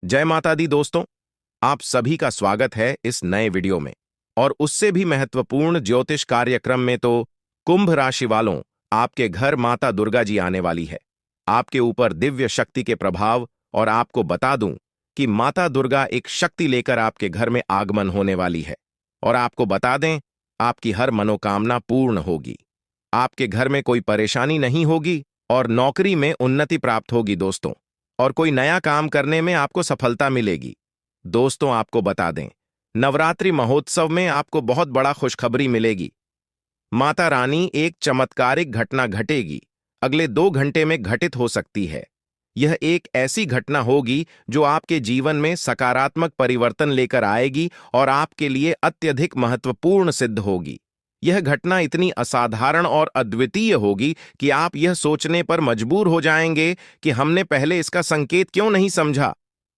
जय माता दी दोस्तों। आप सभी का स्वागत है इस नए वीडियो में। और उससे भी महत्वपूर्ण ज्योतिष कार्यक्रम में तो कुंभ राशि वालों, आपके घर माता दुर्गा जी आने वाली है। आपके ऊपर दिव्य शक्ति के प्रभाव, और आपको बता दूं कि माता दुर्गा एक शक्ति लेकर आपके घर में आगमन होने वाली है। और आपको बता दें, आपकी हर मनोकामना पूर्ण होगी। आपके घर में कोई परेशानी नहीं होगी और नौकरी में उन्नति प्राप्त होगी दोस्तों। और कोई नया काम करने में आपको सफलता मिलेगी। दोस्तों, आपको बता दें, नवरात्रि महोत्सव में आपको बहुत बड़ा खुशखबरी मिलेगी। माता रानी एक चमत्कारिक घटना घटेगी, अगले 2 घंटे में घटित हो सकती है। यह एक ऐसी घटना होगी जो आपके जीवन में सकारात्मक परिवर्तन लेकर आएगी और आपके लिए अत्यधिक महत्वपूर्ण सिद्ध होगी। यह घटना इतनी असाधारण और अद्वितीय होगी कि आप यह सोचने पर मजबूर हो जाएंगे कि हमने पहले इसका संकेत क्यों नहीं समझा।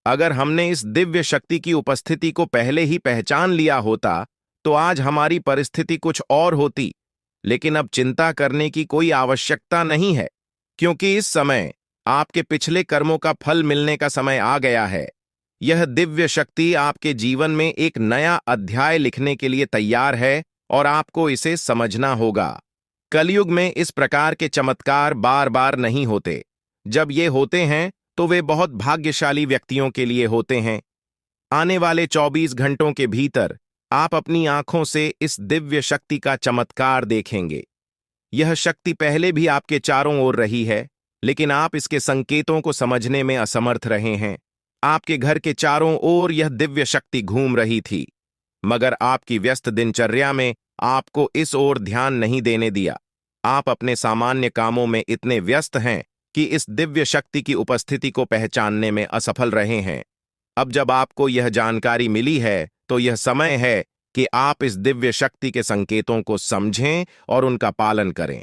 अगर हमने इस दिव्य शक्ति की उपस्थिति को पहले ही पहचान लिया होता तो आज हमारी परिस्थिति कुछ और होती। लेकिन अब चिंता करने की कोई आवश्यकता नहीं है, क्योंकि इस समय आपके पिछले कर्मों का फल मिलने का समय आ गया है। यह दिव्य शक्ति आपके जीवन में एक नया अध्याय लिखने के लिए तैयार है और आपको इसे समझना होगा। कलयुग में इस प्रकार के चमत्कार बार बार नहीं होते। जब ये होते हैं तो वे बहुत भाग्यशाली व्यक्तियों के लिए होते हैं। आने वाले 24 घंटों के भीतर आप अपनी आंखों से इस दिव्य शक्ति का चमत्कार देखेंगे। यह शक्ति पहले भी आपके चारों ओर रही है, लेकिन आप इसके संकेतों को समझने में असमर्थ रहे हैं। आपके घर के चारों ओर यह दिव्य शक्ति घूम रही थी, मगर आपकी व्यस्त दिनचर्या में आपको इस ओर ध्यान नहीं देने दिया। आप अपने सामान्य कामों में इतने व्यस्त हैं कि इस दिव्य शक्ति की उपस्थिति को पहचानने में असफल रहे हैं। अब जब आपको यह जानकारी मिली है तो यह समय है कि आप इस दिव्य शक्ति के संकेतों को समझें और उनका पालन करें।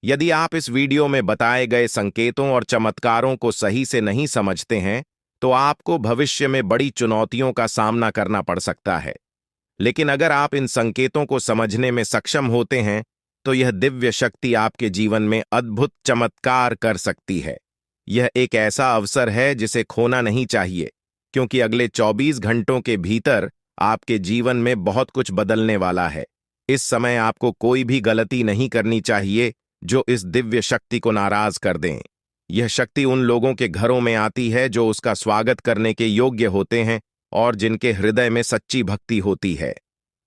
यदि आप इस वीडियो में बताए गए संकेतों और चमत्कारों को सही से नहीं समझते हैं तो आपको भविष्य में बड़ी चुनौतियों का सामना करना पड़ सकता है। लेकिन अगर आप इन संकेतों को समझने में सक्षम होते हैं तो यह दिव्य शक्ति आपके जीवन में अद्भुत चमत्कार कर सकती है। यह एक ऐसा अवसर है जिसे खोना नहीं चाहिए, क्योंकि अगले 24 घंटों के भीतर आपके जीवन में बहुत कुछ बदलने वाला है। इस समय आपको कोई भी गलती नहीं करनी चाहिए जो इस दिव्य शक्ति को नाराज कर दें। यह शक्ति उन लोगों के घरों में आती है जो उसका स्वागत करने के योग्य होते हैं और जिनके हृदय में सच्ची भक्ति होती है।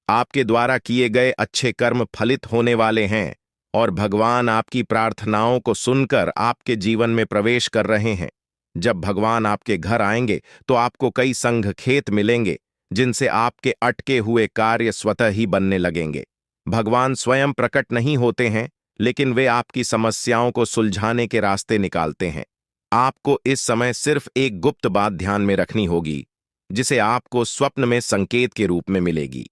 आपके द्वारा किए गए अच्छे कर्म फलित होने वाले हैं और भगवान आपकी प्रार्थनाओं को सुनकर आपके जीवन में प्रवेश कर रहे हैं। जब भगवान आपके घर आएंगे तो आपको कई संघ खेत मिलेंगे जिनसे आपके अटके हुए कार्य स्वतः ही बनने लगेंगे। भगवान स्वयं प्रकट नहीं होते हैं, लेकिन वे आपकी समस्याओं को सुलझाने के रास्ते निकालते हैं। आपको इस समय सिर्फ एक गुप्त बात ध्यान में रखनी होगी, जिसे आपको स्वप्न में संकेत के रूप में मिलेगी।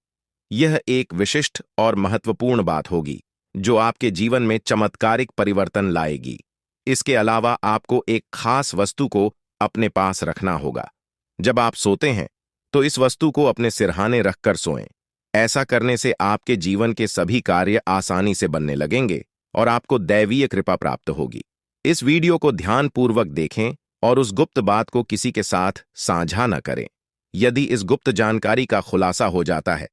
यह एक विशिष्ट और महत्वपूर्ण बात होगी जो आपके जीवन में चमत्कारिक परिवर्तन लाएगी। इसके अलावा आपको एक खास वस्तु को अपने पास रखना होगा। जब आप सोते हैं तो इस वस्तु को अपने सिरहाने रखकर सोएं। ऐसा करने से आपके जीवन के सभी कार्य आसानी से बनने लगेंगे और आपको दैवीय कृपा प्राप्त होगी। इस वीडियो को ध्यानपूर्वक देखें और उस गुप्त बात को किसी के साथ साझा न करें। यदि इस गुप्त जानकारी का खुलासा हो जाता है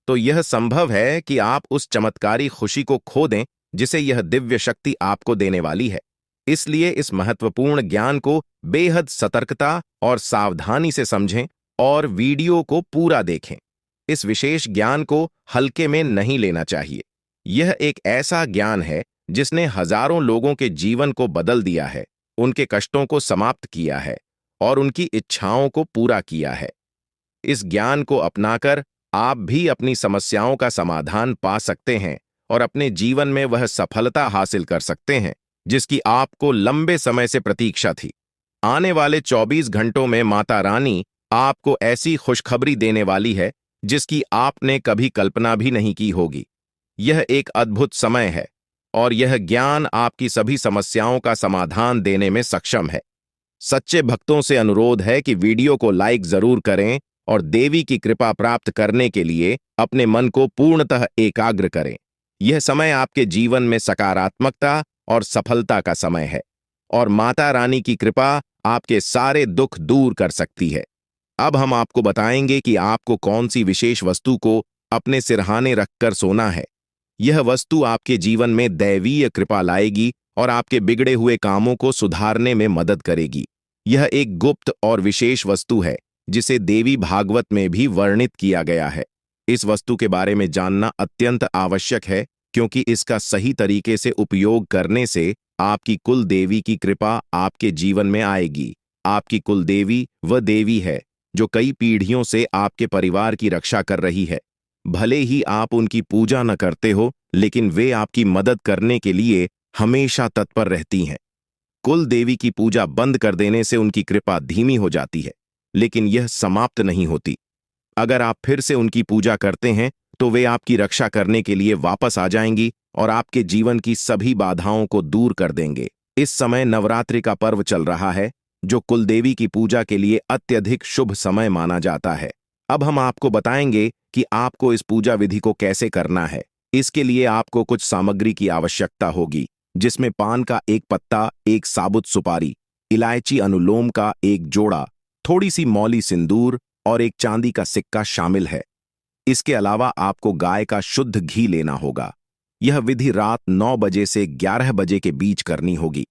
तो यह संभव है कि आप उस चमत्कारी खुशी को खो दें जिसे यह दिव्य शक्ति आपको देने वाली है। इसलिए इस महत्वपूर्ण ज्ञान को बेहद सतर्कता और सावधानी से समझें और वीडियो को पूरा देखें। इस विशेष ज्ञान को हल्के में नहीं लेना चाहिए। यह एक ऐसा ज्ञान है जिसने हजारों लोगों के जीवन को बदल दिया है, उनके कष्टों को समाप्त किया है और उनकी इच्छाओं को पूरा किया है। इस ज्ञान को अपनाकर आप भी अपनी समस्याओं का समाधान पा सकते हैं और अपने जीवन में वह सफलता हासिल कर सकते हैं जिसकी आपको लंबे समय से प्रतीक्षा थी। आने वाले 24 घंटों में माता रानी आपको ऐसी खुशखबरी देने वाली है जिसकी आपने कभी कल्पना भी नहीं की होगी। यह एक अद्भुत समय है और यह ज्ञान आपकी सभी समस्याओं का समाधान देने में सक्षम है। सच्चे भक्तों से अनुरोध है कि वीडियो को लाइक जरूर करें और देवी की कृपा प्राप्त करने के लिए अपने मन को पूर्णतः एकाग्र करें। यह समय आपके जीवन में सकारात्मकता और सफलता का समय है। और माता रानी की कृपा आपके सारे दुख दूर कर सकती है। अब हम आपको बताएंगे कि आपको कौन सी विशेष वस्तु को अपने सिरहाने रखकर सोना है। यह वस्तु आपके जीवन में दैवीय कृपा लाएगी और आपके बिगड़े हुए कामों को सुधारने में मदद करेगी। यह एक गुप्त और विशेष वस्तु है जिसे देवी भागवत में भी वर्णित किया गया है। इस वस्तु के बारे में जानना अत्यंत आवश्यक है, क्योंकि इसका सही तरीके से उपयोग करने से आपकी कुल देवी की कृपा आपके जीवन में आएगी। आपकी कुल देवी वह देवी है जो कई पीढ़ियों से आपके परिवार की रक्षा कर रही है। भले ही आप उनकी पूजा न करते हो, लेकिन वे आपकी मदद करने के लिए हमेशा तत्पर रहती हैं। कुल देवी की पूजा बंद कर देने से उनकी कृपा धीमी हो जाती है, लेकिन यह समाप्त नहीं होती। अगर आप फिर से उनकी पूजा करते हैं तो वे आपकी रक्षा करने के लिए वापस आ जाएंगी और आपके जीवन की सभी बाधाओं को दूर कर देंगे। इस समय नवरात्रि का पर्व चल रहा है, जो कुलदेवी की पूजा के लिए अत्यधिक शुभ समय माना जाता है। अब हम आपको बताएंगे कि आपको इस पूजा विधि को कैसे करना है। इसके लिए आपको कुछ सामग्री की आवश्यकता होगी, जिसमें पान का एक पत्ता, एक साबुत सुपारी, इलायची अनुलोम का एक जोड़ा, थोड़ी सी मौली सिंदूर और एक चांदी का सिक्का शामिल है। इसके अलावा आपको गाय का शुद्ध घी लेना होगा। यह विधि रात 9 बजे से 11 बजे के बीच करनी होगी।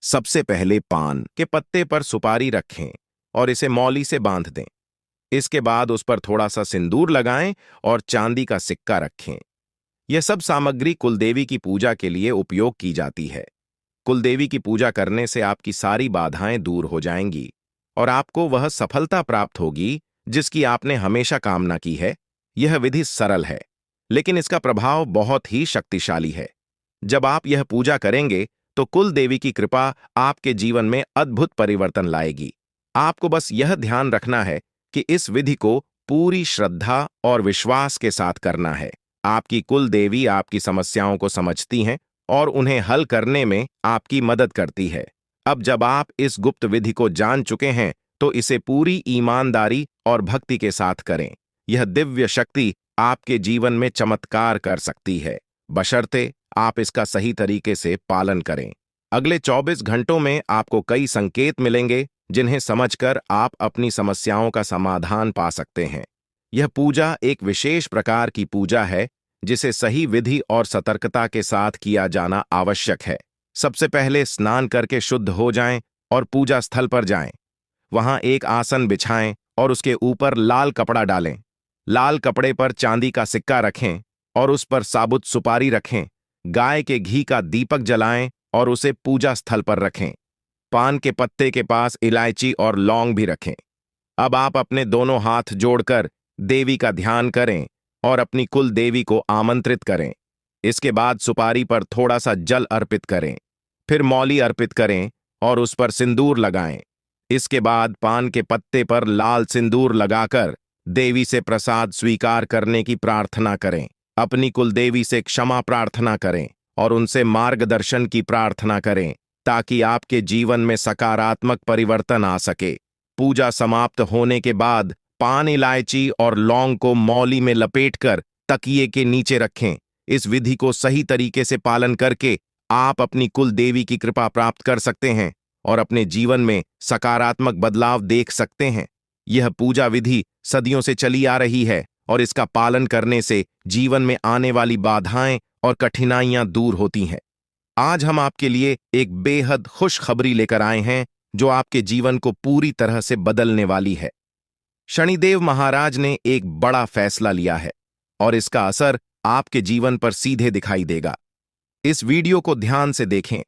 सबसे पहले पान के पत्ते पर सुपारी रखें और इसे मौली से बांध दें। इसके बाद उस पर थोड़ा सा सिंदूर लगाएं और चांदी का सिक्का रखें। यह सब सामग्री कुलदेवी की पूजा के लिए उपयोग की जाती है। कुलदेवी की पूजा करने से आपकी सारी बाधाएं दूर हो जाएंगी और आपको वह सफलता प्राप्त होगी जिसकी आपने हमेशा कामना की है। यह विधि सरल है, लेकिन इसका प्रभाव बहुत ही शक्तिशाली है। जब आप यह पूजा करेंगे तो कुल देवी की कृपा आपके जीवन में अद्भुत परिवर्तन लाएगी। आपको बस यह ध्यान रखना है कि इस विधि को पूरी श्रद्धा और विश्वास के साथ करना है। आपकी कुल देवी आपकी समस्याओं को समझती हैं और उन्हें हल करने में आपकी मदद करती है। अब जब आप इस गुप्त विधि को जान चुके हैं तो इसे पूरी ईमानदारी और भक्ति के साथ करें। यह दिव्य शक्ति आपके जीवन में चमत्कार कर सकती है, बशर्ते आप इसका सही तरीके से पालन करें। अगले 24 घंटों में आपको कई संकेत मिलेंगे जिन्हें समझकर आप अपनी समस्याओं का समाधान पा सकते हैं। यह पूजा एक विशेष प्रकार की पूजा है जिसे सही विधि और सतर्कता के साथ किया जाना आवश्यक है। सबसे पहले स्नान करके शुद्ध हो जाएं और पूजा स्थल पर जाएं। वहां एक आसन बिछाएं और उसके ऊपर लाल कपड़ा डालें। लाल कपड़े पर चांदी का सिक्का रखें और उस पर साबुत सुपारी रखें। गाय के घी का दीपक जलाएं और उसे पूजा स्थल पर रखें। पान के पत्ते के पास इलायची और लौंग भी रखें। अब आप अपने दोनों हाथ जोड़कर देवी का ध्यान करें और अपनी कुल देवी को आमंत्रित करें। इसके बाद सुपारी पर थोड़ा सा जल अर्पित करें, फिर मौली अर्पित करें और उस पर सिंदूर लगाएं। इसके बाद पान के पत्ते पर लाल सिंदूर लगाकर देवी से प्रसाद स्वीकार करने की प्रार्थना करें। अपनी कुल देवी से क्षमा प्रार्थना करें और उनसे मार्गदर्शन की प्रार्थना करें ताकि आपके जीवन में सकारात्मक परिवर्तन आ सके। पूजा समाप्त होने के बाद पान, इलायची और लौंग को मौली में लपेटकर तकिए के नीचे रखें। इस विधि को सही तरीके से पालन करके आप अपनी कुल देवी की कृपा प्राप्त कर सकते हैं और अपने जीवन में सकारात्मक बदलाव देख सकते हैं। यह पूजा विधि सदियों से चली आ रही है और इसका पालन करने से जीवन में आने वाली बाधाएं और कठिनाइयां दूर होती हैं। आज हम आपके लिए एक बेहद खुशखबरी लेकर आए हैं जो आपके जीवन को पूरी तरह से बदलने वाली है। शनिदेव महाराज ने एक बड़ा फैसला लिया है और इसका असर आपके जीवन पर सीधे दिखाई देगा। इस वीडियो को ध्यान से देखें,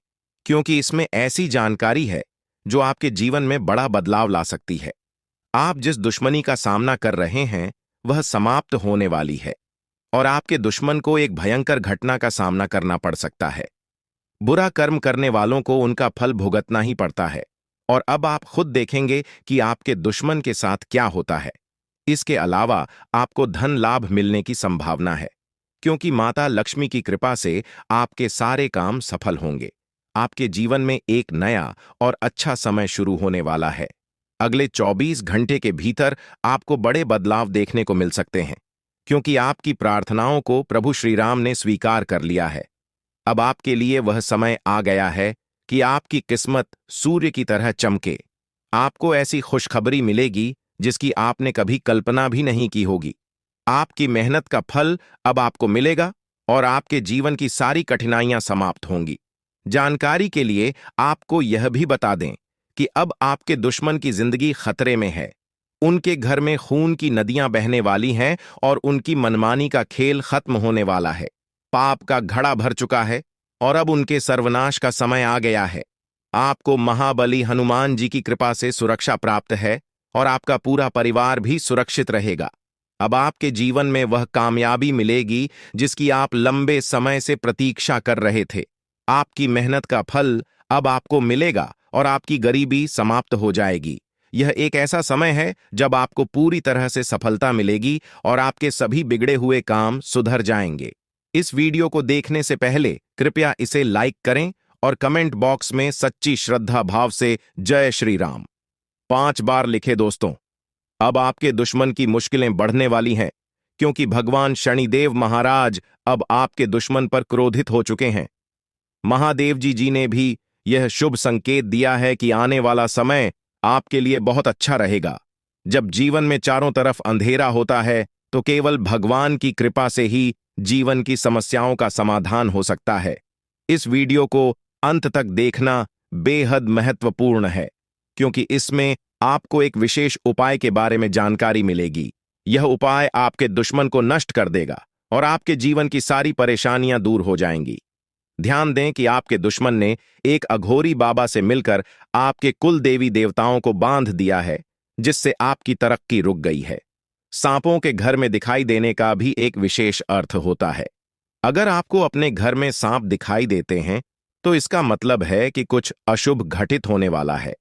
क्योंकि इसमें ऐसी जानकारी है जो आपके जीवन में बड़ा बदलाव ला सकती है। आप जिस दुश्मनी का सामना कर रहे हैं वह समाप्त होने वाली है और आपके दुश्मन को एक भयंकर घटना का सामना करना पड़ सकता है। बुरा कर्म करने वालों को उनका फल भुगतना ही पड़ता है और अब आप खुद देखेंगे कि आपके दुश्मन के साथ क्या होता है। इसके अलावा आपको धन लाभ मिलने की संभावना है, क्योंकि माता लक्ष्मी की कृपा से आपके सारे काम सफल होंगे। आपके जीवन में एक नया और अच्छा समय शुरू होने वाला है। अगले 24 घंटे के भीतर आपको बड़े बदलाव देखने को मिल सकते हैं, क्योंकि आपकी प्रार्थनाओं को प्रभु श्री राम ने स्वीकार कर लिया है। अब आपके लिए वह समय आ गया है कि आपकी किस्मत सूर्य की तरह चमके। आपको ऐसी खुशखबरी मिलेगी जिसकी आपने कभी कल्पना भी नहीं की होगी। आपकी मेहनत का फल अब आपको मिलेगा और आपके जीवन की सारी कठिनाइयां समाप्त होंगी। जानकारी के लिए आपको यह भी बता दें कि अब आपके दुश्मन की जिंदगी खतरे में है। उनके घर में खून की नदियां बहने वाली हैं और उनकी मनमानी का खेल खत्म होने वाला है। पाप का घड़ा भर चुका है और अब उनके सर्वनाश का समय आ गया है। आपको महाबली हनुमान जी की कृपा से सुरक्षा प्राप्त है और आपका पूरा परिवार भी सुरक्षित रहेगा। अब आपके जीवन में वह कामयाबी मिलेगी जिसकी आप लंबे समय से प्रतीक्षा कर रहे थे। आपकी मेहनत का फल अब आपको मिलेगा और आपकी गरीबी समाप्त हो जाएगी। यह एक ऐसा समय है जब आपको पूरी तरह से सफलता मिलेगी और आपके सभी बिगड़े हुए काम सुधर जाएंगे। इस वीडियो को देखने से पहले कृपया इसे लाइक करें और कमेंट बॉक्स में सच्ची श्रद्धा भाव से जय श्री राम 5 बार लिखे दोस्तों। अब आपके दुश्मन की मुश्किलें बढ़ने वाली हैं क्योंकि भगवान शनिदेव महाराज अब आपके दुश्मन पर क्रोधित हो चुके हैं। महादेव जी ने भी यह शुभ संकेत दिया है कि आने वाला समय आपके लिए बहुत अच्छा रहेगा। जब जीवन में चारों तरफ अंधेरा होता है तो केवल भगवान की कृपा से ही जीवन की समस्याओं का समाधान हो सकता है। इस वीडियो को अंत तक देखना बेहद महत्वपूर्ण है क्योंकि इसमें आपको एक विशेष उपाय के बारे में जानकारी मिलेगी। यह उपाय आपके दुश्मन को नष्ट कर देगा और आपके जीवन की सारी परेशानियां दूर हो जाएंगी। ध्यान दें कि आपके दुश्मन ने एक अघोरी बाबा से मिलकर आपके कुल देवी देवताओं को बांध दिया है, जिससे आपकी तरक्की रुक गई है। सांपों के घर में दिखाई देने का भी एक विशेष अर्थ होता है। अगर आपको अपने घर में सांप दिखाई देते हैं तो इसका मतलब है कि कुछ अशुभ घटित होने वाला है।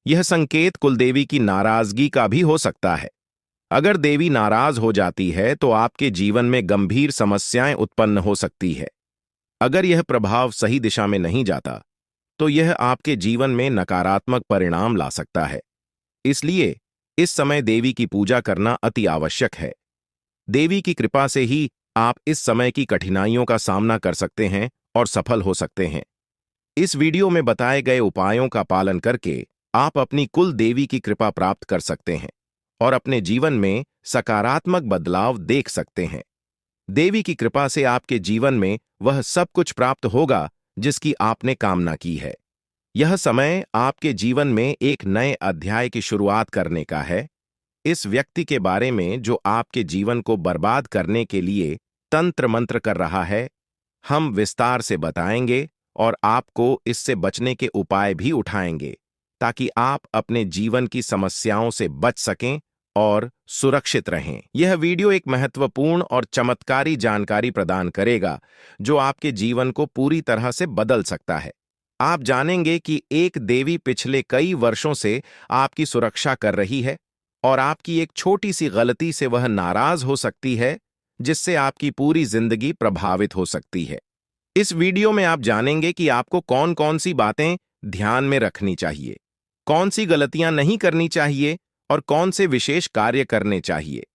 यह संकेत कुलदेवी की नाराजगी का भी हो सकता है। अगर देवी नाराज हो जाती है तो आपके जीवन में गंभीर समस्याएं उत्पन्न हो सकती है। अगर यह प्रभाव सही दिशा में नहीं जाता तो यह आपके जीवन में नकारात्मक परिणाम ला सकता है। इसलिए इस समय देवी की पूजा करना अति आवश्यक है। देवी की कृपा से ही आप इस समय की कठिनाइयों का सामना कर सकते हैं और सफल हो सकते हैं। इस वीडियो में बताए गए उपायों का पालन करके आप अपनी कुल देवी की कृपा प्राप्त कर सकते हैं और अपने जीवन में सकारात्मक बदलाव देख सकते हैं। देवी की कृपा से आपके जीवन में वह सब कुछ प्राप्त होगा जिसकी आपने कामना की है। यह समय आपके जीवन में एक नए अध्याय की शुरुआत करने का है। इस व्यक्ति के बारे में जो आपके जीवन को बर्बाद करने के लिए तंत्र मंत्र कर रहा है, हम विस्तार से बताएंगे और आपको इससे बचने के उपाय भी उठाएंगे ताकि आप अपने जीवन की समस्याओं से बच सकें और सुरक्षित रहें। यह वीडियो एक महत्वपूर्ण और चमत्कारी जानकारी प्रदान करेगा जो आपके जीवन को पूरी तरह से बदल सकता है। आप जानेंगे कि एक देवी पिछले कई वर्षों से आपकी सुरक्षा कर रही है और आपकी एक छोटी सी गलती से वह नाराज हो सकती है, जिससे आपकी पूरी जिंदगी प्रभावित हो सकती है। इस वीडियो में आप जानेंगे कि आपको कौन कौन सी बातें ध्यान में रखनी चाहिए, कौन सी गलतियां नहीं करनी चाहिए और कौन से विशेष कार्य करने चाहिए।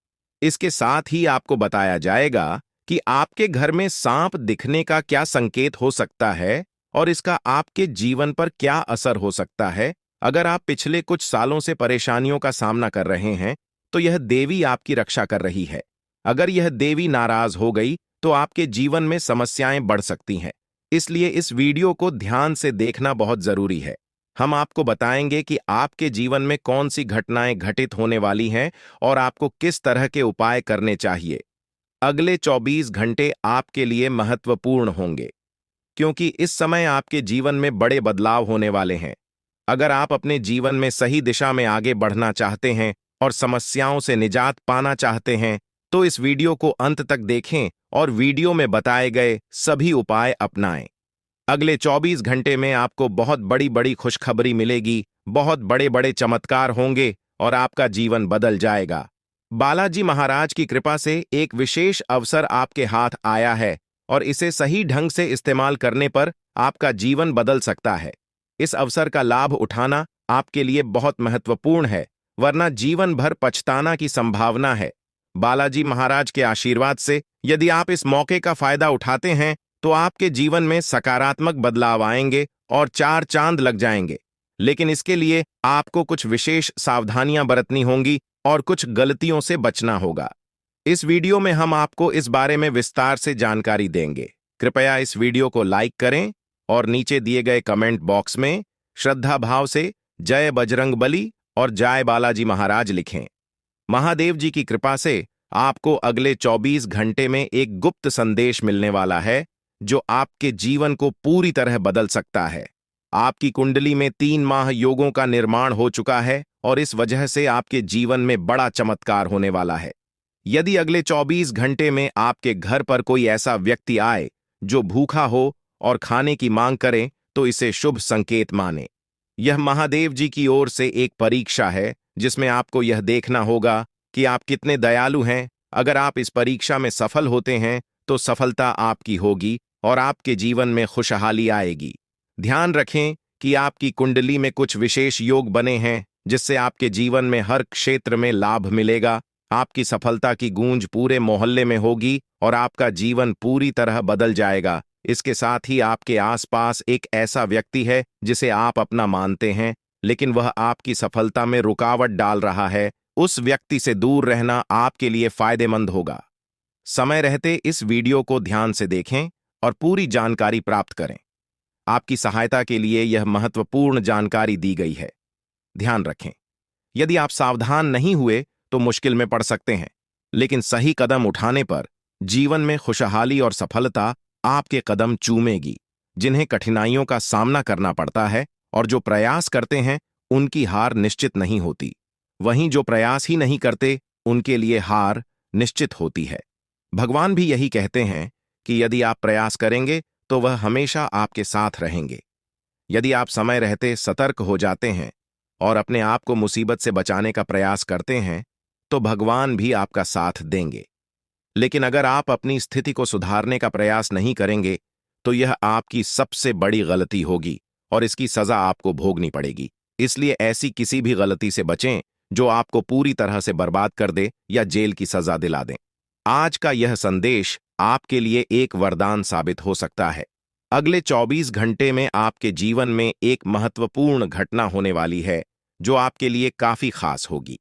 इसके साथ ही आपको बताया जाएगा कि आपके घर में सांप दिखने का क्या संकेत हो सकता है और इसका आपके जीवन पर क्या असर हो सकता है। अगर आप पिछले कुछ सालों से परेशानियों का सामना कर रहे हैं तो यह देवी आपकी रक्षा कर रही है। अगर यह देवी नाराज हो गई तो आपके जीवन में समस्याएं बढ़ सकती हैं। इसलिए इस वीडियो को ध्यान से देखना बहुत जरूरी है। हम आपको बताएंगे कि आपके जीवन में कौन सी घटनाएं घटित होने वाली हैं और आपको किस तरह के उपाय करने चाहिए। अगले 24 घंटे आपके लिए महत्वपूर्ण होंगे क्योंकि इस समय आपके जीवन में बड़े बदलाव होने वाले हैं। अगर आप अपने जीवन में सही दिशा में आगे बढ़ना चाहते हैं और समस्याओं से निजात पाना चाहते हैं तो इस वीडियो को अंत तक देखें और वीडियो में बताए गए सभी उपाय अपनाएं। अगले 24 घंटे में आपको बहुत बड़ी बड़ी खुशखबरी मिलेगी, बहुत बड़े बड़े चमत्कार होंगे और आपका जीवन बदल जाएगा। बालाजी महाराज की कृपा से एक विशेष अवसर आपके हाथ आया है और इसे सही ढंग से इस्तेमाल करने पर आपका जीवन बदल सकता है। इस अवसर का लाभ उठाना आपके लिए बहुत महत्वपूर्ण है, वरना जीवन भर पछताना की संभावना है। बालाजी महाराज के आशीर्वाद से यदि आप इस मौके का फायदा उठाते हैं तो आपके जीवन में सकारात्मक बदलाव आएंगे और चार चांद लग जाएंगे। लेकिन इसके लिए आपको कुछ विशेष सावधानियां बरतनी होंगी और कुछ गलतियों से बचना होगा। इस वीडियो में हम आपको इस बारे में विस्तार से जानकारी देंगे। कृपया इस वीडियो को लाइक करें और नीचे दिए गए कमेंट बॉक्स में श्रद्धा भाव से जय बजरंगबली और जय बालाजी महाराज लिखें। महादेव जी की कृपा से आपको अगले 24 घंटे में एक गुप्त संदेश मिलने वाला है जो आपके जीवन को पूरी तरह बदल सकता है। आपकी कुंडली में 3 माह योगों का निर्माण हो चुका है और इस वजह से आपके जीवन में बड़ा चमत्कार होने वाला है। यदि अगले 24 घंटे में आपके घर पर कोई ऐसा व्यक्ति आए जो भूखा हो और खाने की मांग करे तो इसे शुभ संकेत माने। यह महादेव जी की ओर से एक परीक्षा है जिसमें आपको यह देखना होगा कि आप कितने दयालु हैं। अगर आप इस परीक्षा में सफल होते हैं तो सफलता आपकी होगी और आपके जीवन में खुशहाली आएगी। ध्यान रखें कि आपकी कुंडली में कुछ विशेष योग बने हैं जिससे आपके जीवन में हर क्षेत्र में लाभ मिलेगा। आपकी सफलता की गूंज पूरे मोहल्ले में होगी और आपका जीवन पूरी तरह बदल जाएगा। इसके साथ ही आपके आसपास एक ऐसा व्यक्ति है जिसे आप अपना मानते हैं लेकिन वह आपकी सफलता में रुकावट डाल रहा है। उस व्यक्ति से दूर रहना आपके लिए फायदेमंद होगा। समय रहते इस वीडियो को ध्यान से देखें और पूरी जानकारी प्राप्त करें। आपकी सहायता के लिए यह महत्वपूर्ण जानकारी दी गई है। ध्यान रखें, यदि आप सावधान नहीं हुए तो मुश्किल में पड़ सकते हैं, लेकिन सही कदम उठाने पर जीवन में खुशहाली और सफलता आपके कदम चूमेगी। जिन्हें कठिनाइयों का सामना करना पड़ता है और जो प्रयास करते हैं उनकी हार निश्चित नहीं होती, वहीं जो प्रयास ही नहीं करते उनके लिए हार निश्चित होती है। भगवान भी यही कहते हैं कि यदि आप प्रयास करेंगे तो वह हमेशा आपके साथ रहेंगे। यदि आप समय रहते सतर्क हो जाते हैं और अपने आप को मुसीबत से बचाने का प्रयास करते हैं तो भगवान भी आपका साथ देंगे। लेकिन अगर आप अपनी स्थिति को सुधारने का प्रयास नहीं करेंगे तो यह आपकी सबसे बड़ी गलती होगी और इसकी सजा आपको भोगनी पड़ेगी। इसलिए ऐसी किसी भी गलती से बचें जो आपको पूरी तरह से बर्बाद कर दे या जेल की सजा दिला दे। आज का यह संदेश आपके लिए एक वरदान साबित हो सकता है। अगले 24 घंटे में आपके जीवन में एक महत्वपूर्ण घटना होने वाली है जो आपके लिए काफी खास होगी।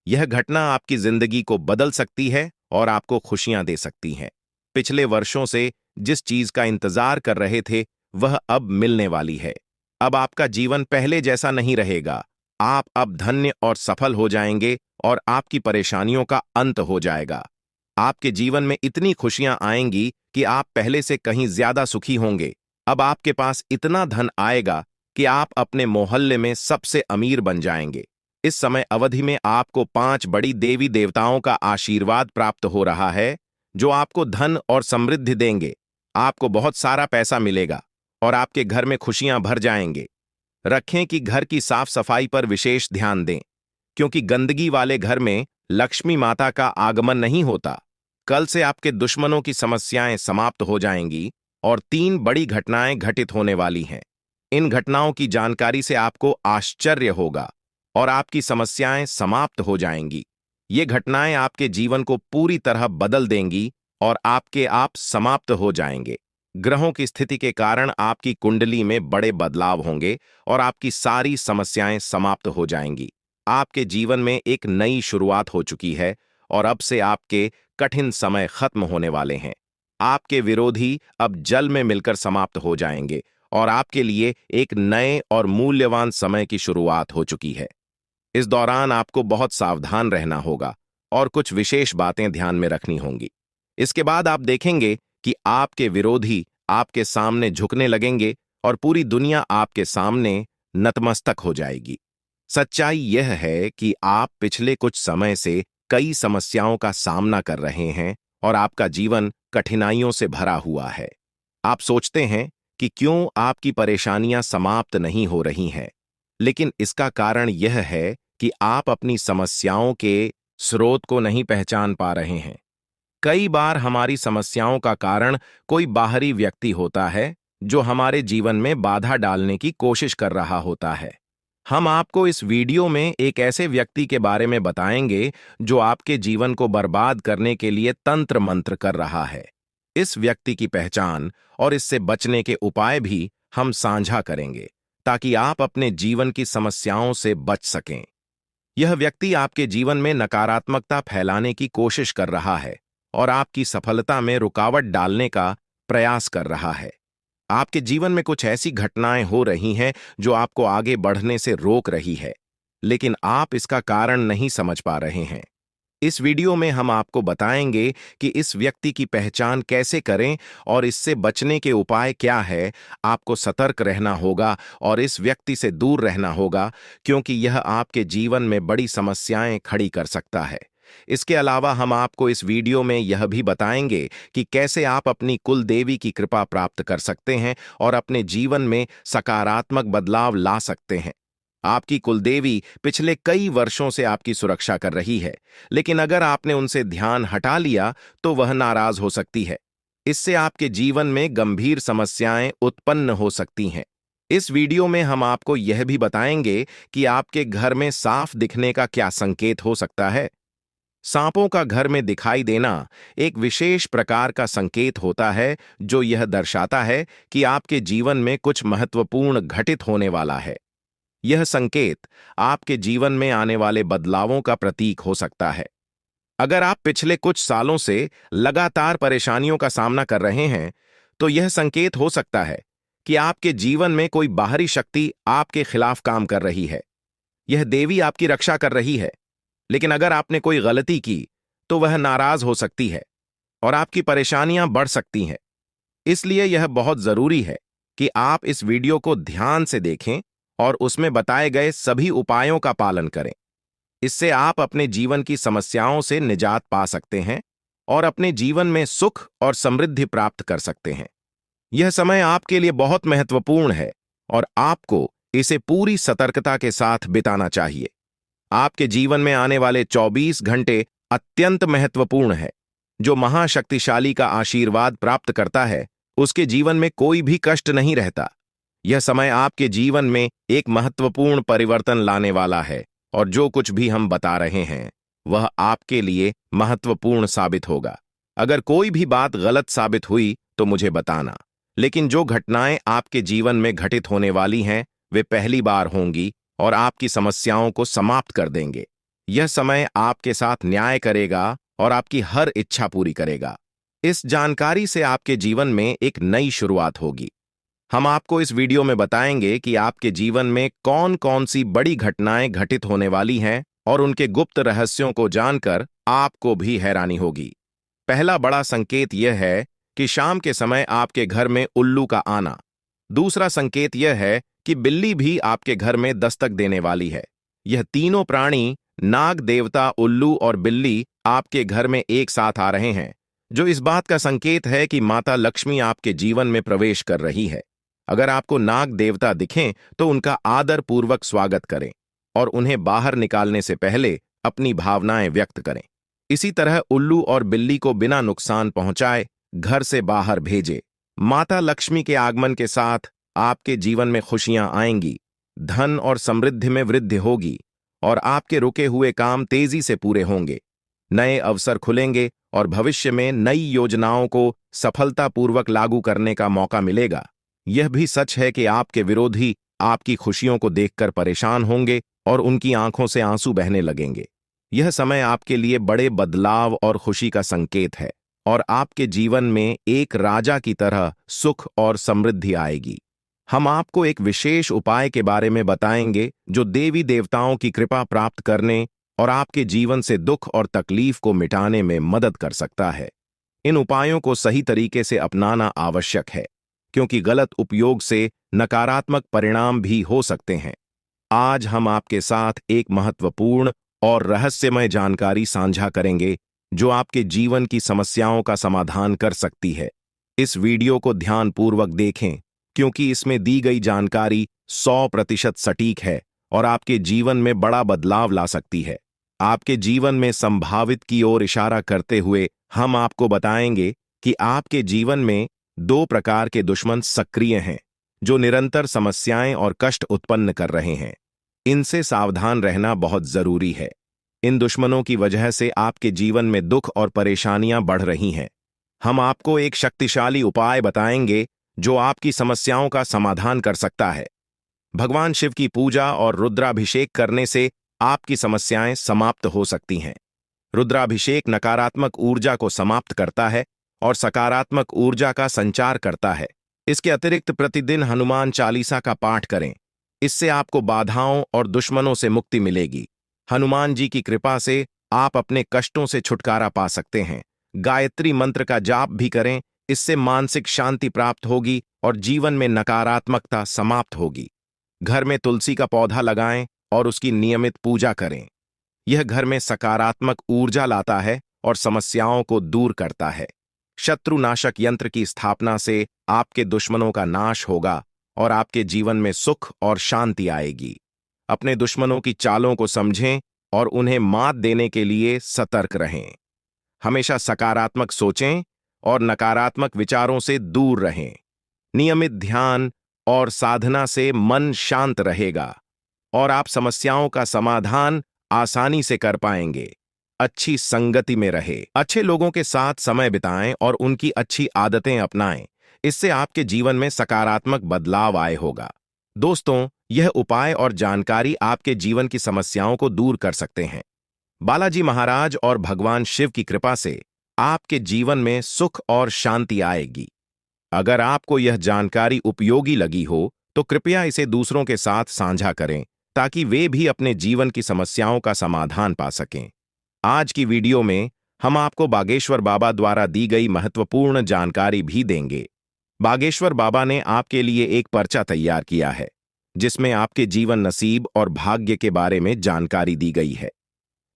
यह घटना आपकी जिंदगी को बदल सकती है और आपको खुशियां दे सकती है। पिछले वर्षों से जिस चीज का इंतजार कर रहे थे वह अब मिलने वाली है। अब आपका जीवन पहले जैसा नहीं रहेगा। आप अब धन्य और सफल हो जाएंगे और आपकी परेशानियों का अंत हो जाएगा। आपके जीवन में इतनी खुशियां आएंगी कि आप पहले से कहीं ज्यादा सुखी होंगे। अब आपके पास इतना धन आएगा कि आप अपने मोहल्ले में सबसे अमीर बन जाएंगे। इस समय अवधि में आपको 5 बड़ी देवी देवताओं का आशीर्वाद प्राप्त हो रहा है जो आपको धन और समृद्धि देंगे। आपको बहुत सारा पैसा मिलेगा और आपके घर में खुशियां भर जाएंगे। रखें कि घर की साफ सफाई पर विशेष ध्यान दें, क्योंकि गंदगी वाले घर में लक्ष्मी माता का आगमन नहीं होता। कल से आपके दुश्मनों की समस्याएं समाप्त हो जाएंगी और 3 बड़ी घटनाएं घटित होने वाली हैं। इन घटनाओं की जानकारी से आपको आश्चर्य होगा और आपकी समस्याएं समाप्त हो जाएंगी। ये घटनाएं आपके जीवन को पूरी तरह बदल देंगी और आपके आप समाप्त हो जाएंगे। ग्रहों की स्थिति के कारण आपकी कुंडली में बड़े बदलाव होंगे और आपकी सारी समस्याएं समाप्त हो जाएंगी। आपके जीवन में एक नई शुरुआत हो चुकी है और अब से आपके कठिन समय खत्म होने वाले हैं। आपके विरोधी अब जल में मिलकर समाप्त हो जाएंगे और आपके लिए एक नए और मूल्यवान समय की शुरुआत हो चुकी है। इस दौरान आपको बहुत सावधान रहना होगा और कुछ विशेष बातें ध्यान में रखनी होंगी। इसके बाद आप देखेंगे कि आपके विरोधी आपके सामने झुकने लगेंगे और पूरी दुनिया आपके सामने नतमस्तक हो जाएगी। सच्चाई यह है कि आप पिछले कुछ समय से कई समस्याओं का सामना कर रहे हैं और आपका जीवन कठिनाइयों से भरा हुआ है। आप सोचते हैं कि क्यों आपकी परेशानियां समाप्त नहीं हो रही हैं, लेकिन इसका कारण यह है कि आप अपनी समस्याओं के स्रोत को नहीं पहचान पा रहे हैं। कई बार हमारी समस्याओं का कारण कोई बाहरी व्यक्ति होता है जो हमारे जीवन में बाधा डालने की कोशिश कर रहा होता है। हम आपको इस वीडियो में एक ऐसे व्यक्ति के बारे में बताएंगे जो आपके जीवन को बर्बाद करने के लिए तंत्र मंत्र कर रहा है। इस व्यक्ति की पहचान और इससे बचने के उपाय भी हम साझा करेंगे, ताकि आप अपने जीवन की समस्याओं से बच सकें। यह व्यक्ति आपके जीवन में नकारात्मकता फैलाने की कोशिश कर रहा है और आपकी सफलता में रुकावट डालने का प्रयास कर रहा है। आपके जीवन में कुछ ऐसी घटनाएं हो रही हैं जो आपको आगे बढ़ने से रोक रही है, लेकिन आप इसका कारण नहीं समझ पा रहे हैं। इस वीडियो में हम आपको बताएंगे कि इस व्यक्ति की पहचान कैसे करें और इससे बचने के उपाय क्या है। आपको सतर्क रहना होगा और इस व्यक्ति से दूर रहना होगा, क्योंकि यह आपके जीवन में बड़ी समस्याएं खड़ी कर सकता है। इसके अलावा हम आपको इस वीडियो में यह भी बताएंगे कि कैसे आप अपनी कुल देवी की कृपा प्राप्त कर सकते हैं और अपने जीवन में सकारात्मक बदलाव ला सकते हैं। आपकी कुलदेवी पिछले कई वर्षों से आपकी सुरक्षा कर रही है, लेकिन अगर आपने उनसे ध्यान हटा लिया तो वह नाराज हो सकती है। इससे आपके जीवन में गंभीर समस्याएं उत्पन्न हो सकती हैं। इस वीडियो में हम आपको यह भी बताएंगे कि आपके घर में साफ दिखने का क्या संकेत हो सकता है। सांपों का घर में दिखाई देना एक विशेष प्रकार का संकेत होता है, जो यह दर्शाता है कि आपके जीवन में कुछ महत्वपूर्ण घटित होने वाला है। यह संकेत आपके जीवन में आने वाले बदलावों का प्रतीक हो सकता है। अगर आप पिछले कुछ सालों से लगातार परेशानियों का सामना कर रहे हैं, तो यह संकेत हो सकता है कि आपके जीवन में कोई बाहरी शक्ति आपके खिलाफ काम कर रही है। यह देवी आपकी रक्षा कर रही है, लेकिन अगर आपने कोई गलती की तो वह नाराज हो सकती है और आपकी परेशानियां बढ़ सकती हैं। इसलिए यह बहुत जरूरी है कि आप इस वीडियो को ध्यान से देखें और उसमें बताए गए सभी उपायों का पालन करें। इससे आप अपने जीवन की समस्याओं से निजात पा सकते हैं और अपने जीवन में सुख और समृद्धि प्राप्त कर सकते हैं। यह समय आपके लिए बहुत महत्वपूर्ण है और आपको इसे पूरी सतर्कता के साथ बिताना चाहिए। आपके जीवन में आने वाले 24 घंटे अत्यंत महत्वपूर्ण है। जो महाशक्तिशाली का आशीर्वाद प्राप्त करता है, उसके जीवन में कोई भी कष्ट नहीं रहता। यह समय आपके जीवन में एक महत्वपूर्ण परिवर्तन लाने वाला है और जो कुछ भी हम बता रहे हैं वह आपके लिए महत्वपूर्ण साबित होगा। अगर कोई भी बात गलत साबित हुई तो मुझे बताना, लेकिन जो घटनाएं आपके जीवन में घटित होने वाली हैं वे पहली बार होंगी और आपकी समस्याओं को समाप्त कर देंगे। यह समय आपके साथ न्याय करेगा और आपकी हर इच्छा पूरी करेगा। इस जानकारी से आपके जीवन में एक नई शुरुआत होगी। हम आपको इस वीडियो में बताएंगे कि आपके जीवन में कौन कौन सी बड़ी घटनाएं घटित होने वाली हैं और उनके गुप्त रहस्यों को जानकर आपको भी हैरानी होगी। पहला बड़ा संकेत यह है कि शाम के समय आपके घर में उल्लू का आना। दूसरा संकेत यह है कि बिल्ली भी आपके घर में दस्तक देने वाली है। यह तीनों प्राणी, नाग देवता, उल्लू और बिल्ली, आपके घर में एक साथ आ रहे हैं, जो इस बात का संकेत है कि माता लक्ष्मी आपके जीवन में प्रवेश कर रही है। अगर आपको नाग देवता दिखें तो उनका आदर पूर्वक स्वागत करें और उन्हें बाहर निकालने से पहले अपनी भावनाएं व्यक्त करें। इसी तरह उल्लू और बिल्ली को बिना नुकसान पहुंचाए घर से बाहर भेजें। माता लक्ष्मी के आगमन के साथ आपके जीवन में खुशियां आएंगी, धन और समृद्धि में वृद्धि होगी और आपके रुके हुए काम तेजी से पूरे होंगे। नए अवसर खुलेंगे और भविष्य में नई योजनाओं को सफलतापूर्वक लागू करने का मौका मिलेगा। यह भी सच है कि आपके विरोधी आपकी खुशियों को देखकर परेशान होंगे और उनकी आंखों से आंसू बहने लगेंगे। यह समय आपके लिए बड़े बदलाव और खुशी का संकेत है और आपके जीवन में एक राजा की तरह सुख और समृद्धि आएगी। हम आपको एक विशेष उपाय के बारे में बताएंगे जो देवी देवताओं की कृपा प्राप्त करने और आपके जीवन से दुख और तकलीफ को मिटाने में मदद कर सकता है। इन उपायों को सही तरीके से अपनाना आवश्यक है, क्योंकि गलत उपयोग से नकारात्मक परिणाम भी हो सकते हैं। आज हम आपके साथ एक महत्वपूर्ण और रहस्यमय जानकारी साझा करेंगे जो आपके जीवन की समस्याओं का समाधान कर सकती है। इस वीडियो को ध्यानपूर्वक देखें, क्योंकि इसमें दी गई जानकारी 100% सटीक है और आपके जीवन में बड़ा बदलाव ला सकती है। आपके जीवन में संभावित की ओर इशारा करते हुए हम आपको बताएंगे कि आपके जीवन में 2 प्रकार के दुश्मन सक्रिय हैं जो निरंतर समस्याएं और कष्ट उत्पन्न कर रहे हैं। इनसे सावधान रहना बहुत जरूरी है। इन दुश्मनों की वजह से आपके जीवन में दुख और परेशानियां बढ़ रही हैं। हम आपको एक शक्तिशाली उपाय बताएंगे जो आपकी समस्याओं का समाधान कर सकता है। भगवान शिव की पूजा और रुद्राभिषेक करने से आपकी समस्याएं समाप्त हो सकती हैं। रुद्राभिषेक नकारात्मक ऊर्जा को समाप्त करता है और सकारात्मक ऊर्जा का संचार करता है। इसके अतिरिक्त प्रतिदिन हनुमान चालीसा का पाठ करें। इससे आपको बाधाओं और दुश्मनों से मुक्ति मिलेगी। हनुमान जी की कृपा से आप अपने कष्टों से छुटकारा पा सकते हैं। गायत्री मंत्र का जाप भी करें, इससे मानसिक शांति प्राप्त होगी और जीवन में नकारात्मकता समाप्त होगी। घर में तुलसी का पौधा लगाएं और उसकी नियमित पूजा करें। यह घर में सकारात्मक ऊर्जा लाता है और समस्याओं को दूर करता है। शत्रुनाशक यंत्र की स्थापना से आपके दुश्मनों का नाश होगा और आपके जीवन में सुख और शांति आएगी। अपने दुश्मनों की चालों को समझें और उन्हें मात देने के लिए सतर्क रहें। हमेशा सकारात्मक सोचें और नकारात्मक विचारों से दूर रहें। नियमित ध्यान और साधना से मन शांत रहेगा और आप समस्याओं का समाधान आसानी से कर पाएंगे। अच्छी संगति में रहे, अच्छे लोगों के साथ समय बिताएं और उनकी अच्छी आदतें अपनाएं। इससे आपके जीवन में सकारात्मक बदलाव आए होगा। दोस्तों, यह उपाय और जानकारी आपके जीवन की समस्याओं को दूर कर सकते हैं। बालाजी महाराज और भगवान शिव की कृपा से आपके जीवन में सुख और शांति आएगी। अगर आपको यह जानकारी उपयोगी लगी हो तो कृपया इसे दूसरों के साथ साझा करें ताकि वे भी अपने जीवन की समस्याओं का समाधान पा सकें। आज की वीडियो में हम आपको बागेश्वर बाबा द्वारा दी गई महत्वपूर्ण जानकारी भी देंगे। बागेश्वर बाबा ने आपके लिए एक पर्चा तैयार किया है जिसमें आपके जीवन नसीब और भाग्य के बारे में जानकारी दी गई है।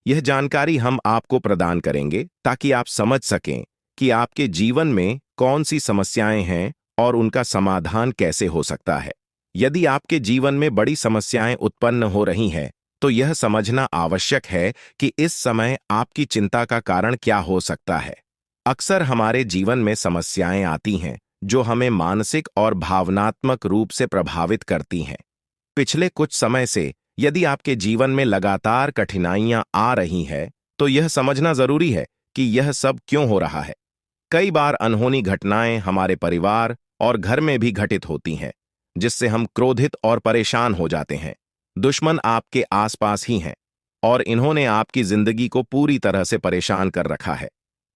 यह जानकारी हम आपको प्रदान करेंगे ताकि आप समझ सकें कि आपके जीवन में कौन सी समस्याएं हैं और उनका समाधान कैसे हो सकता है। यदि आपके जीवन में बड़ी समस्याएं उत्पन्न हो रही हैं, तो यह समझना आवश्यक है कि इस समय आपकी चिंता का कारण क्या हो सकता है। अक्सर हमारे जीवन में समस्याएं आती हैं जो हमें मानसिक और भावनात्मक रूप से प्रभावित करती हैं। पिछले कुछ समय से यदि आपके जीवन में लगातार कठिनाइयां आ रही हैं, तो यह समझना जरूरी है कि यह सब क्यों हो रहा है। कई बार अनहोनी घटनाएं हमारे परिवार और घर में भी घटित होती हैं, जिससे हम क्रोधित और परेशान हो जाते हैं। दुश्मन आपके आसपास ही हैं और इन्होंने आपकी जिंदगी को पूरी तरह से परेशान कर रखा है।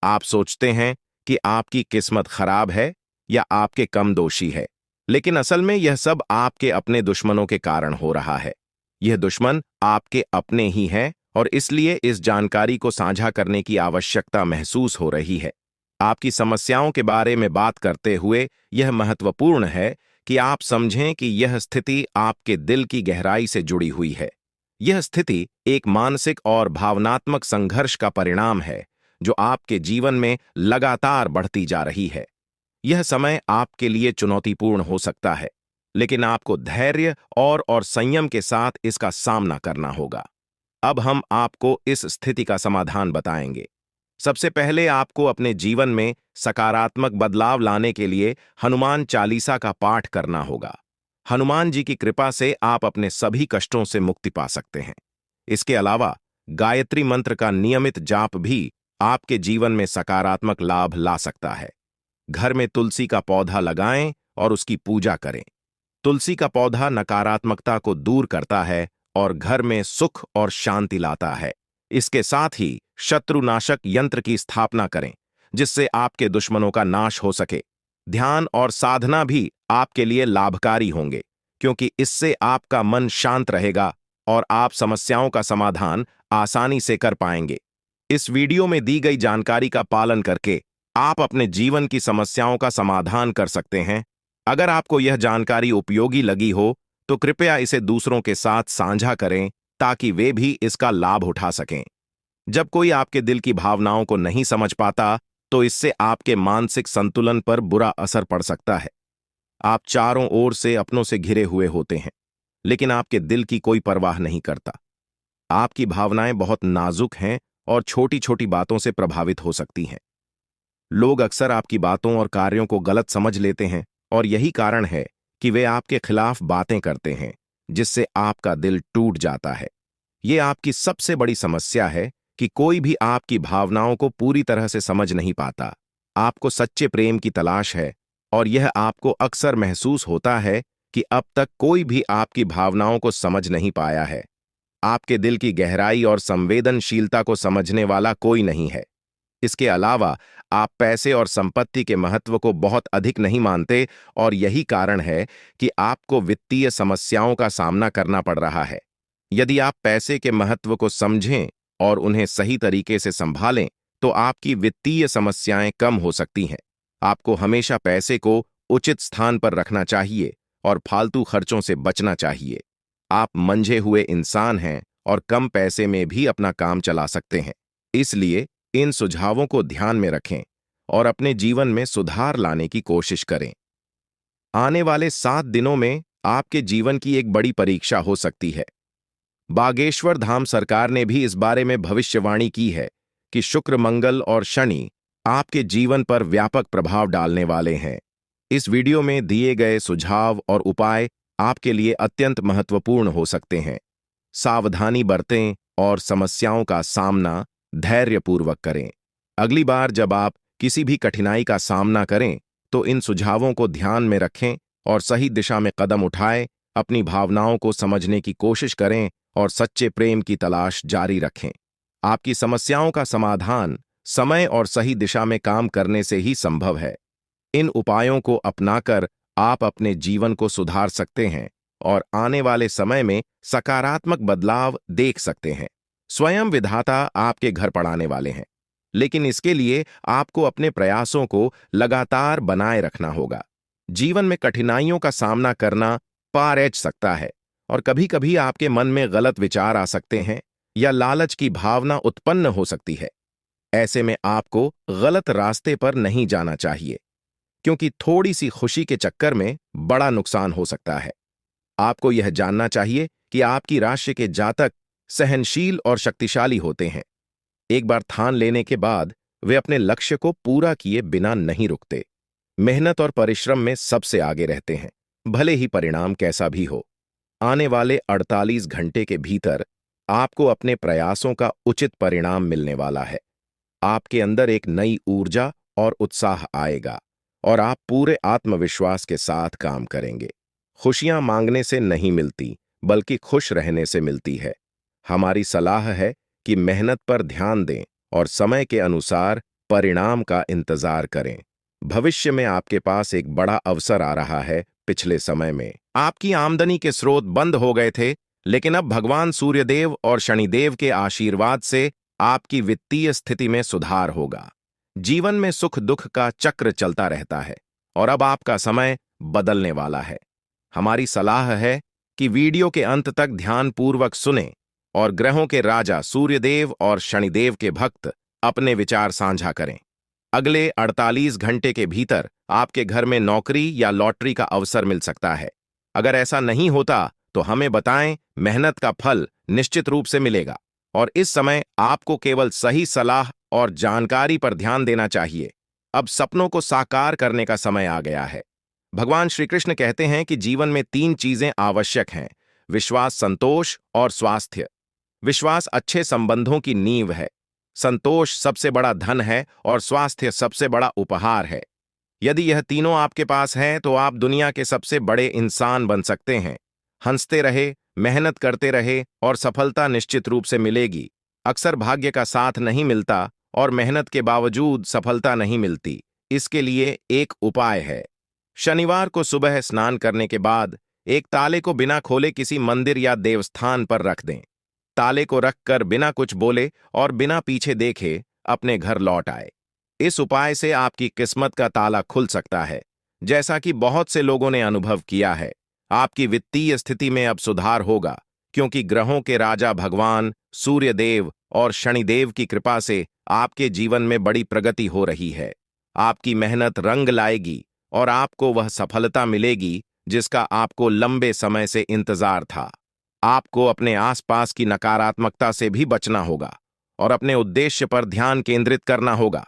आप सोचते हैं कि आपकी किस्मत खराब है या आपके कम दोषी है, लेकिन असल में यह सब आपके अपने दुश्मनों के कारण हो रहा है। यह दुश्मन आपके अपने ही हैं और इसलिए इस जानकारी को साझा करने की आवश्यकता महसूस हो रही है। आपकी समस्याओं के बारे में बात करते हुए यह महत्वपूर्ण है कि आप समझें कि यह स्थिति आपके दिल की गहराई से जुड़ी हुई है। यह स्थिति एक मानसिक और भावनात्मक संघर्ष का परिणाम है जो आपके जीवन में लगातार बढ़ती जा रही है। यह समय आपके लिए चुनौतीपूर्ण हो सकता है, लेकिन आपको धैर्य और संयम के साथ इसका सामना करना होगा। अब हम आपको इस स्थिति का समाधान बताएंगे। सबसे पहले आपको अपने जीवन में सकारात्मक बदलाव लाने के लिए हनुमान चालीसा का पाठ करना होगा। हनुमान जी की कृपा से आप अपने सभी कष्टों से मुक्ति पा सकते हैं। इसके अलावा गायत्री मंत्र का नियमित जाप भी आपके जीवन में सकारात्मक लाभ ला सकता है। घर में तुलसी का पौधा लगाएं और उसकी पूजा करें। तुलसी का पौधा नकारात्मकता को दूर करता है और घर में सुख और शांति लाता है। इसके साथ ही शत्रुनाशक यंत्र की स्थापना करें जिससे आपके दुश्मनों का नाश हो सके। ध्यान और साधना भी आपके लिए लाभकारी होंगे क्योंकि इससे आपका मन शांत रहेगा और आप समस्याओं का समाधान आसानी से कर पाएंगे। इस वीडियो में दी गई जानकारी का पालन करके आप अपने जीवन की समस्याओं का समाधान कर सकते हैं। अगर आपको यह जानकारी उपयोगी लगी हो तो कृपया इसे दूसरों के साथ साझा करें ताकि वे भी इसका लाभ उठा सकें। जब कोई आपके दिल की भावनाओं को नहीं समझ पाता तो इससे आपके मानसिक संतुलन पर बुरा असर पड़ सकता है। आप चारों ओर से अपनों से घिरे हुए होते हैं, लेकिन आपके दिल की कोई परवाह नहीं करता। आपकी भावनाएं बहुत नाजुक हैं और छोटी छोटी बातों से प्रभावित हो सकती हैं। लोग अक्सर आपकी बातों और कार्यों को गलत समझ लेते हैं और यही कारण है कि वे आपके खिलाफ बातें करते हैं, जिससे आपका दिल टूट जाता है। ये आपकी सबसे बड़ी समस्या है कि कोई भी आपकी भावनाओं को पूरी तरह से समझ नहीं पाता। आपको सच्चे प्रेम की तलाश है और यह आपको अक्सर महसूस होता है कि अब तक कोई भी आपकी भावनाओं को समझ नहीं पाया है। आपके दिल की गहराई और संवेदनशीलता को समझने वाला कोई नहीं है। इसके अलावा आप पैसे और संपत्ति के महत्व को बहुत अधिक नहीं मानते और यही कारण है कि आपको वित्तीय समस्याओं का सामना करना पड़ रहा है। यदि आप पैसे के महत्व को समझें और उन्हें सही तरीके से संभालें, तो आपकी वित्तीय समस्याएं कम हो सकती हैं। आपको हमेशा पैसे को उचित स्थान पर रखना चाहिए और फालतू खर्चों से बचना चाहिए। आप मंझे हुए इंसान हैं और कम पैसे में भी अपना काम चला सकते हैं। इसलिए इन सुझावों को ध्यान में रखें और अपने जीवन में सुधार लाने की कोशिश करें। आने वाले 7 दिनों में आपके जीवन की एक बड़ी परीक्षा हो सकती है। बागेश्वर धाम सरकार ने भी इस बारे में भविष्यवाणी की है कि शुक्र, मंगल और शनि आपके जीवन पर व्यापक प्रभाव डालने वाले हैं। इस वीडियो में दिए गए सुझाव और उपाय आपके लिए अत्यंत महत्वपूर्ण हो सकते हैं। सावधानी बरतें और समस्याओं का सामना धैर्यपूर्वक करें। अगली बार जब आप किसी भी कठिनाई का सामना करें, तो इन सुझावों को ध्यान में रखें और सही दिशा में कदम उठाएं। अपनी भावनाओं को समझने की कोशिश करें और सच्चे प्रेम की तलाश जारी रखें। आपकी समस्याओं का समाधान समय और सही दिशा में काम करने से ही संभव है। इन उपायों को अपनाकर आप अपने जीवन को सुधार सकते हैं और आने वाले समय में सकारात्मक बदलाव देख सकते हैं। स्वयं विधाता आपके घर पड़ाने वाले हैं, लेकिन इसके लिए आपको अपने प्रयासों को लगातार बनाए रखना होगा। जीवन में कठिनाइयों का सामना करना पार सकता है और कभी-कभी आपके मन में गलत विचार आ सकते हैं या लालच की भावना उत्पन्न हो सकती है। ऐसे में आपको गलत रास्ते पर नहीं जाना चाहिए, क्योंकि थोड़ी सी खुशी के चक्कर में बड़ा नुकसान हो सकता है। आपको यह जानना चाहिए कि आपकी राशि के जातक सहनशील और शक्तिशाली होते हैं। एक बार ठान लेने के बाद वे अपने लक्ष्य को पूरा किए बिना नहीं रुकते। मेहनत और परिश्रम में सबसे आगे रहते हैं, भले ही परिणाम कैसा भी हो। आने वाले 48 घंटे के भीतर आपको अपने प्रयासों का उचित परिणाम मिलने वाला है। आपके अंदर एक नई ऊर्जा और उत्साह आएगा और आप पूरे आत्मविश्वास के साथ काम करेंगे। खुशियां मांगने से नहीं मिलती, बल्कि खुश रहने से मिलती है। हमारी सलाह है कि मेहनत पर ध्यान दें और समय के अनुसार परिणाम का इंतजार करें। भविष्य में आपके पास एक बड़ा अवसर आ रहा है। पिछले समय में आपकी आमदनी के स्रोत बंद हो गए थे, लेकिन अब भगवान सूर्यदेव और शनिदेव के आशीर्वाद से आपकी वित्तीय स्थिति में सुधार होगा। जीवन में सुख दुख का चक्र चलता रहता है और अब आपका समय बदलने वाला है। हमारी सलाह है कि वीडियो के अंत तक ध्यानपूर्वक सुनें और ग्रहों के राजा सूर्यदेव और शनिदेव के भक्त अपने विचार साझा करें। अगले 48 घंटे के भीतर आपके घर में नौकरी या लॉटरी का अवसर मिल सकता है। अगर ऐसा नहीं होता तो हमें बताएं, मेहनत का फल निश्चित रूप से मिलेगा और इस समय आपको केवल सही सलाह और जानकारी पर ध्यान देना चाहिए। अब सपनों को साकार करने का समय आ गया है। भगवान श्री कृष्ण कहते हैं कि जीवन में 3 चीजें आवश्यक हैं: विश्वास, संतोष और स्वास्थ्य। विश्वास अच्छे संबंधों की नींव है, संतोष सबसे बड़ा धन है और स्वास्थ्य सबसे बड़ा उपहार है। यदि यह तीनों आपके पास हैं, तो आप दुनिया के सबसे बड़े इंसान बन सकते हैं। हंसते रहे, मेहनत करते रहे और सफलता निश्चित रूप से मिलेगी। अक्सर भाग्य का साथ नहीं मिलता और मेहनत के बावजूद सफलता नहीं मिलती। इसके लिए एक उपाय है। शनिवार को सुबह स्नान करने के बाद एक ताले को बिना खोले किसी मंदिर या देवस्थान पर रख दें। ताले को रखकर बिना कुछ बोले और बिना पीछे देखे अपने घर लौट आए। इस उपाय से आपकी किस्मत का ताला खुल सकता है। जैसा कि बहुत से लोगों ने अनुभव किया है, आपकी वित्तीय स्थिति में अब सुधार होगा, क्योंकि ग्रहों के राजा भगवान सूर्यदेव और शनिदेव की कृपा से आपके जीवन में बड़ी प्रगति हो रही है। आपकी मेहनत रंग लाएगी और आपको वह सफलता मिलेगी जिसका आपको लंबे समय से इंतजार था। आपको अपने आसपास की नकारात्मकता से भी बचना होगा और अपने उद्देश्य पर ध्यान केंद्रित करना होगा।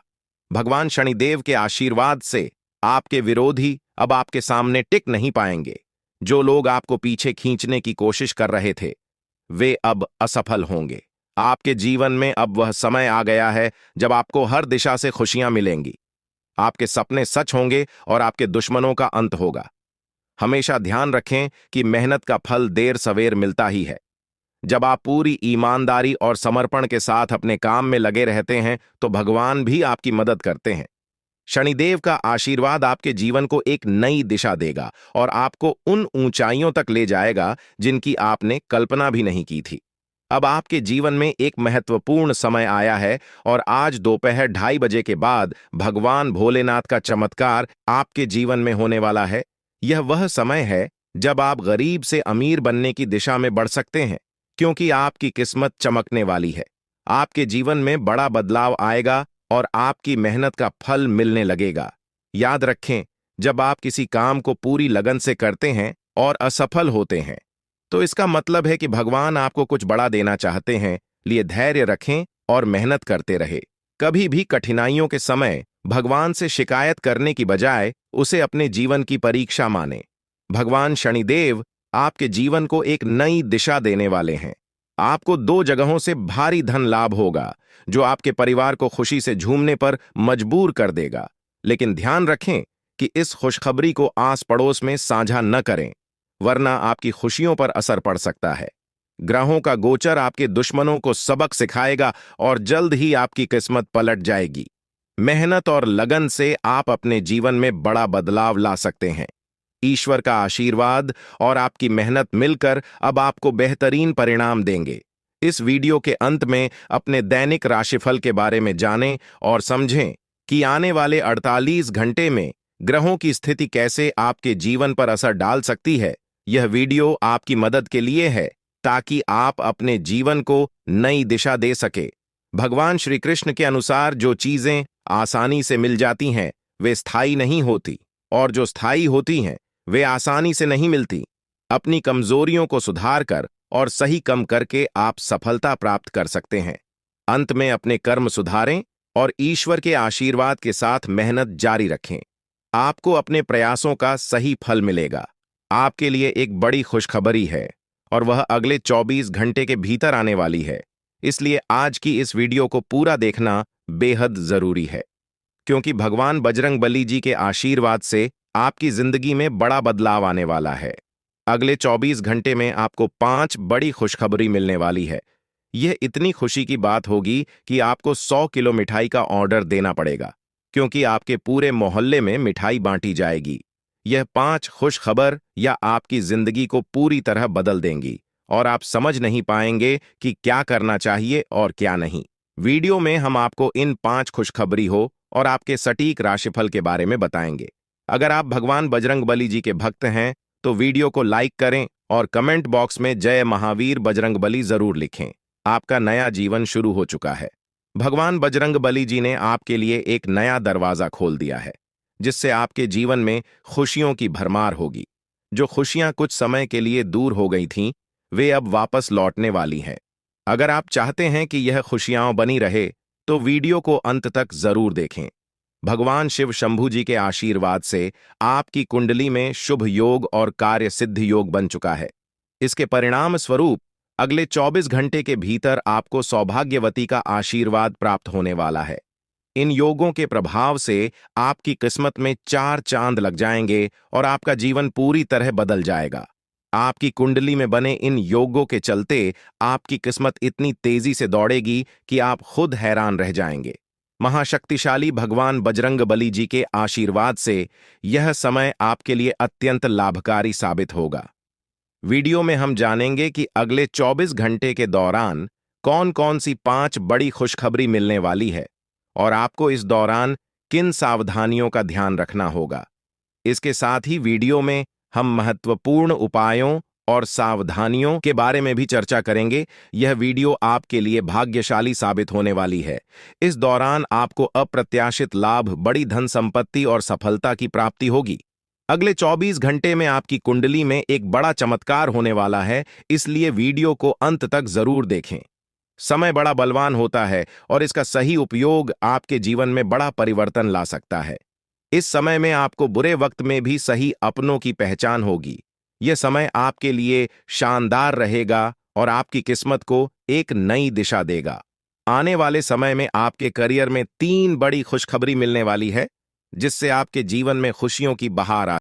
भगवान शनिदेव के आशीर्वाद से आपके विरोधी अब आपके सामने टिक नहीं पाएंगे। जो लोग आपको पीछे खींचने की कोशिश कर रहे थे, वे अब असफल होंगे। आपके जीवन में अब वह समय आ गया है जब आपको हर दिशा से खुशियां मिलेंगी। आपके सपने सच होंगे और आपके दुश्मनों का अंत होगा। हमेशा ध्यान रखें कि मेहनत का फल देर सवेर मिलता ही है। जब आप पूरी ईमानदारी और समर्पण के साथ अपने काम में लगे रहते हैं तो भगवान भी आपकी मदद करते हैं। शनिदेव का आशीर्वाद आपके जीवन को एक नई दिशा देगा और आपको उन ऊंचाइयों तक ले जाएगा जिनकी आपने कल्पना भी नहीं की थी। अब आपके जीवन में एक महत्वपूर्ण समय आया है और आज दोपहर 2:30 के बाद भगवान भोलेनाथ का चमत्कार आपके जीवन में होने वाला है। यह वह समय है जब आप गरीब से अमीर बनने की दिशा में बढ़ सकते हैं, क्योंकि आपकी किस्मत चमकने वाली है। आपके जीवन में बड़ा बदलाव आएगा और आपकी मेहनत का फल मिलने लगेगा। याद रखें, जब आप किसी काम को पूरी लगन से करते हैं और असफल होते हैं तो इसका मतलब है कि भगवान आपको कुछ बड़ा देना चाहते हैं। लिए धैर्य रखें और मेहनत करते रहे। कभी भी कठिनाइयों के समय भगवान से शिकायत करने की बजाय उसे अपने जीवन की परीक्षा माने। भगवान शनिदेव आपके जीवन को एक नई दिशा देने वाले हैं। आपको 2 जगहों से भारी धन लाभ होगा जो आपके परिवार को खुशी से झूमने पर मजबूर कर देगा। लेकिन ध्यान रखें कि इस खुशखबरी को आस पड़ोस में साझा न करें, वरना आपकी खुशियों पर असर पड़ सकता है। ग्रहों का गोचर आपके दुश्मनों को सबक सिखाएगा और जल्द ही आपकी किस्मत पलट जाएगी। मेहनत और लगन से आप अपने जीवन में बड़ा बदलाव ला सकते हैं। ईश्वर का आशीर्वाद और आपकी मेहनत मिलकर अब आपको बेहतरीन परिणाम देंगे। इस वीडियो के अंत में अपने दैनिक राशिफल के बारे में जानें और समझें कि आने वाले 48 घंटे में ग्रहों की स्थिति कैसे आपके जीवन पर असर डाल सकती है। यह वीडियो आपकी मदद के लिए है ताकि आप अपने जीवन को नई दिशा दे सके। भगवान श्री कृष्ण के अनुसार जो चीजें आसानी से मिल जाती हैं वे स्थायी नहीं होती, और जो स्थायी होती हैं वे आसानी से नहीं मिलती। अपनी कमजोरियों को सुधार कर और सही कम करके आप सफलता प्राप्त कर सकते हैं। अंत में अपने कर्म सुधारें और ईश्वर के आशीर्वाद के साथ मेहनत जारी रखें। आपको अपने प्रयासों का सही फल मिलेगा। आपके लिए एक बड़ी खुशखबरी है और वह अगले 24 घंटे के भीतर आने वाली है। इसलिए आज की इस वीडियो को पूरा देखना बेहद जरूरी है, क्योंकि भगवान बजरंगबली जी के आशीर्वाद से आपकी जिंदगी में बड़ा बदलाव आने वाला है। अगले 24 घंटे में आपको 5 बड़ी खुशखबरी मिलने वाली है। यह इतनी खुशी की बात होगी कि आपको 100 किलो मिठाई का ऑर्डर देना पड़ेगा, क्योंकि आपके पूरे मोहल्ले में मिठाई बांटी जाएगी। यह 5 खुश खबर या आपकी जिंदगी को पूरी तरह बदल देंगी और आप समझ नहीं पाएंगे कि क्या करना चाहिए और क्या नहीं। वीडियो में हम आपको इन 5 खुशखबरी हो और आपके सटीक राशिफल के बारे में बताएंगे। अगर आप भगवान बजरंगबली जी के भक्त हैं तो वीडियो को लाइक करें और कमेंट बॉक्स में जय महावीर बजरंगबली जरूर लिखें। आपका नया जीवन शुरू हो चुका है। भगवान बजरंगबली जी ने आपके लिए एक नया दरवाजा खोल दिया है, जिससे आपके जीवन में खुशियों की भरमार होगी। जो खुशियां कुछ समय के लिए दूर हो गई थीं, वे अब वापस लौटने वाली हैं। अगर आप चाहते हैं कि यह खुशियां बनी रहे तो वीडियो को अंत तक जरूर देखें। भगवान शिव शंभू जी के आशीर्वाद से आपकी कुंडली में शुभ योग और कार्य सिद्धि योग बन चुका है। इसके परिणाम स्वरूप अगले 24 घंटे के भीतर आपको सौभाग्यवती का आशीर्वाद प्राप्त होने वाला है। इन योगों के प्रभाव से आपकी किस्मत में 4 चांद लग जाएंगे और आपका जीवन पूरी तरह बदल जाएगा। आपकी कुंडली में बने इन योगों के चलते आपकी किस्मत इतनी तेजी से दौड़ेगी कि आप खुद हैरान रह जाएंगे। महाशक्तिशाली भगवान बजरंगबली जी के आशीर्वाद से यह समय आपके लिए अत्यंत लाभकारी साबित होगा। वीडियो में हम जानेंगे कि अगले 24 घंटे के दौरान कौन कौन सी 5 बड़ी खुशखबरी मिलने वाली है और आपको इस दौरान किन सावधानियों का ध्यान रखना होगा। इसके साथ ही वीडियो में हम महत्वपूर्ण उपायों और सावधानियों के बारे में भी चर्चा करेंगे। यह वीडियो आपके लिए भाग्यशाली साबित होने वाली है। इस दौरान आपको अप्रत्याशित लाभ, बड़ी धन संपत्ति और सफलता की प्राप्ति होगी। अगले 24 घंटे में आपकी कुंडली में एक बड़ा चमत्कार होने वाला है, इसलिए वीडियो को अंत तक जरूर देखें। समय बड़ा बलवान होता है और इसका सही उपयोग आपके जीवन में बड़ा परिवर्तन ला सकता है। इस समय में आपको बुरे वक्त में भी सही अपनों की पहचान होगी। यह समय आपके लिए शानदार रहेगा और आपकी किस्मत को एक नई दिशा देगा। आने वाले समय में आपके करियर में 3 बड़ी खुशखबरी मिलने वाली है। जिससे आपके जीवन में खुशियों की बहार आ